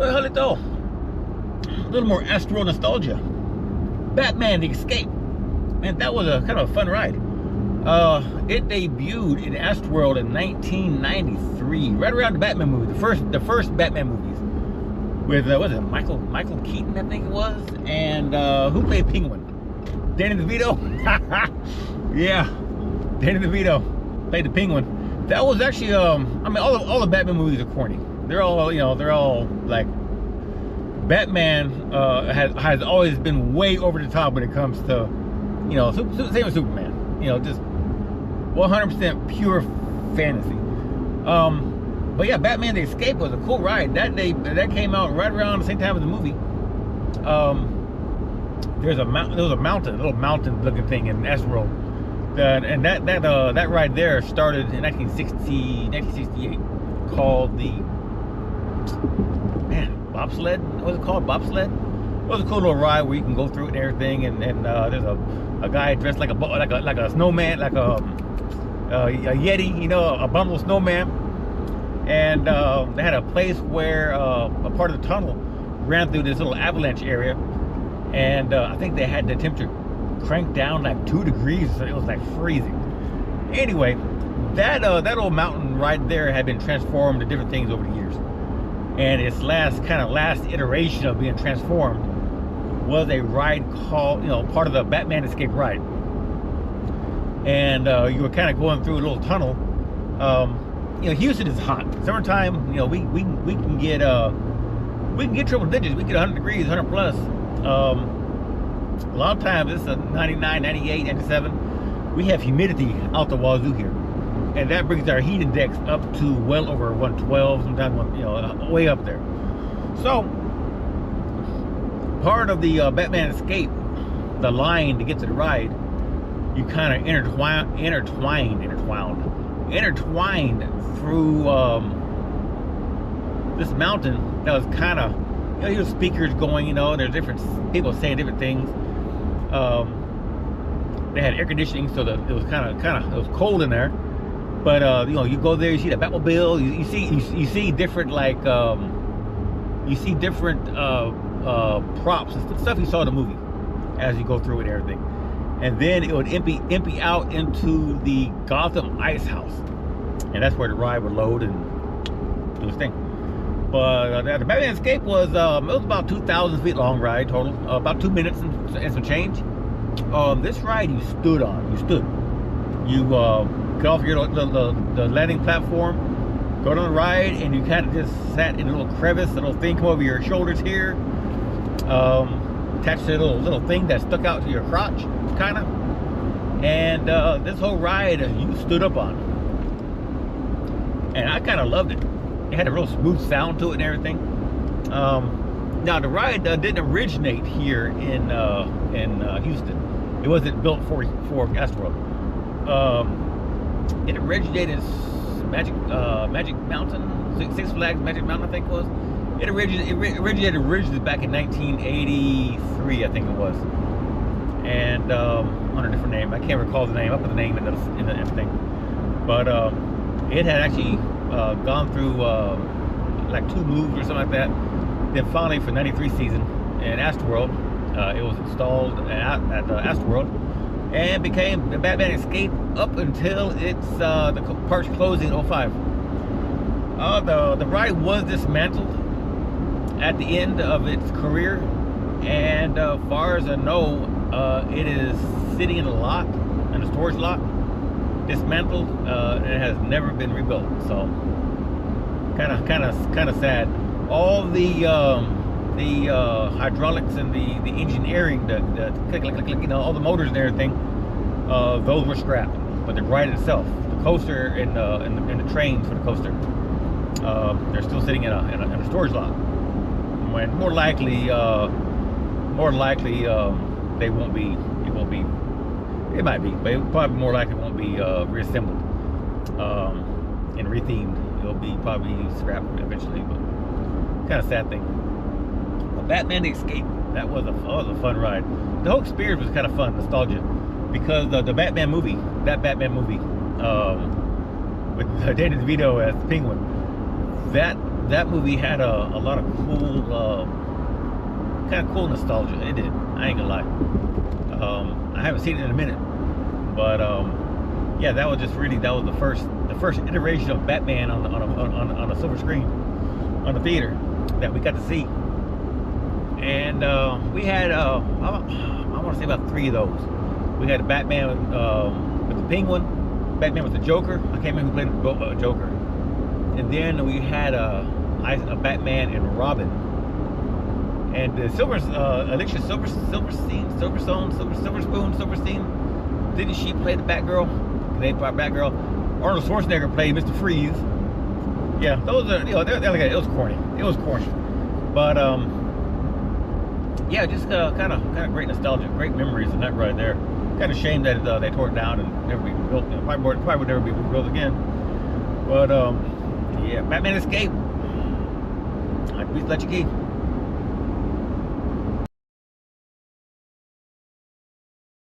Well, Halito, a little more Astroworld nostalgia. Batman: The Escape. Man, that was a kind of a fun ride. It debuted in Astroworld in 1993, right around the Batman movie, the first Batman movies, with what was it, Michael Keaton, I think it was, and who played Penguin? Danny DeVito. Yeah, Danny DeVito played the Penguin. That was actually, I mean, all the Batman movies are corny. They're all, they're all like, Batman has always been way over the top when it comes to, same with Superman. Just 100% pure fantasy. But yeah, Batman: The Escape was a cool ride. That came out right around the same time as the movie. There was a little mountain-looking thing in Astroworld, and that ride there started in 1968, called the bobsled. What was it called? Bobsled. It was a cool little ride where you can go through it and everything, and there's a guy dressed like a snowman, like a Yeti, a bundle snowman. And they had a place where a part of the tunnel ran through this little avalanche area, and I think they had the temperature cranked down like 2 degrees, so it was like freezing. Anyway, that old mountain right there had been transformed to different things over the years, and its last iteration of being transformed was a ride called, part of the Batman Escape ride. And you were kind of going through a little tunnel. Houston is hot. Summertime, we can get triple digits. We get 100 degrees, 100 plus. A lot of times it's 99, 98, 97. We have humidity out the wazoo here, and that brings our heat index up to well over 112, sometimes way up there. So part of the Batman Escape, the line to get to the ride, you kind of intertwined through this mountain that was kind of, you hear speakers going, there's different people saying different things. They had air conditioning, so that it was it was cold in there. But you go there, you see the Batmobile, you see different props and stuff you saw in the movie as you go through it and everything. And then it would empty out into the Gotham Ice House, and that's where the ride would load and do its thing. But the Batman Escape was it was about 2,000 feet long ride total, about 2 minutes and some change. This ride you stood on. You get off the landing platform, go down the ride, and you kind of just sat in a little crevice, a little thing come over your shoulders here, attached to a little thing that stuck out to your crotch, kind of. And this whole ride you stood up on, and I kind of loved it. It had a real smooth sound to it and everything. Now the ride didn't originate here in Houston. It wasn't built for Astroworld. It originated Magic Mountain, Six Flags Magic Mountain, I think it was. It originated originally back in 1983, I think it was, and under a different name. I can't recall the name. I put the name in the thing, but it had actually gone through like 2 moves or something like that. Then finally, for '93 season in Astroworld, it was installed at Astroworld and became the Batman Escape up until its the park's closing in 05. The ride was dismantled at the end of its career, and far as I know, it is sitting in a storage lot, dismantled, and it has never been rebuilt. So kind of sad. All the hydraulics and the engineering, the click, all the motors and everything, those were scrapped. But the ride itself, the coaster and the trains for the coaster, they're still sitting in a storage lot. When more likely they won't be. It might be, but it probably more likely won't be reassembled and rethemed. It'll be probably scrapped eventually, but kind of sad thing. But Batman: The Escape, that was a fun ride. The whole experience was kind of fun, nostalgia, because the Batman movie, with Danny DeVito as the Penguin, that movie had a lot of cool, kind of cool nostalgia. It did. I ain't gonna lie. I haven't seen it in a minute, but yeah, that was just really, that was the first iteration of Batman on a silver screen on the theater that we got to see. And we had I want to say about 3 of those. We had a Batman with the Penguin, Batman with the Joker. I can't remember who played the Joker. And then we had a Batman and Robin. And the Alicia Silverstein, didn't she play the Batgirl? They played Batgirl. Arnold Schwarzenegger played Mr. Freeze. Yeah, those are, you know, it was corny. It was corny, but yeah, just kind of great nostalgia, great memories, and that right there. Kind of shame that they tore it down and never be built. You know, probably would never be built again. But yeah, Batman Escape. I'd let you keep.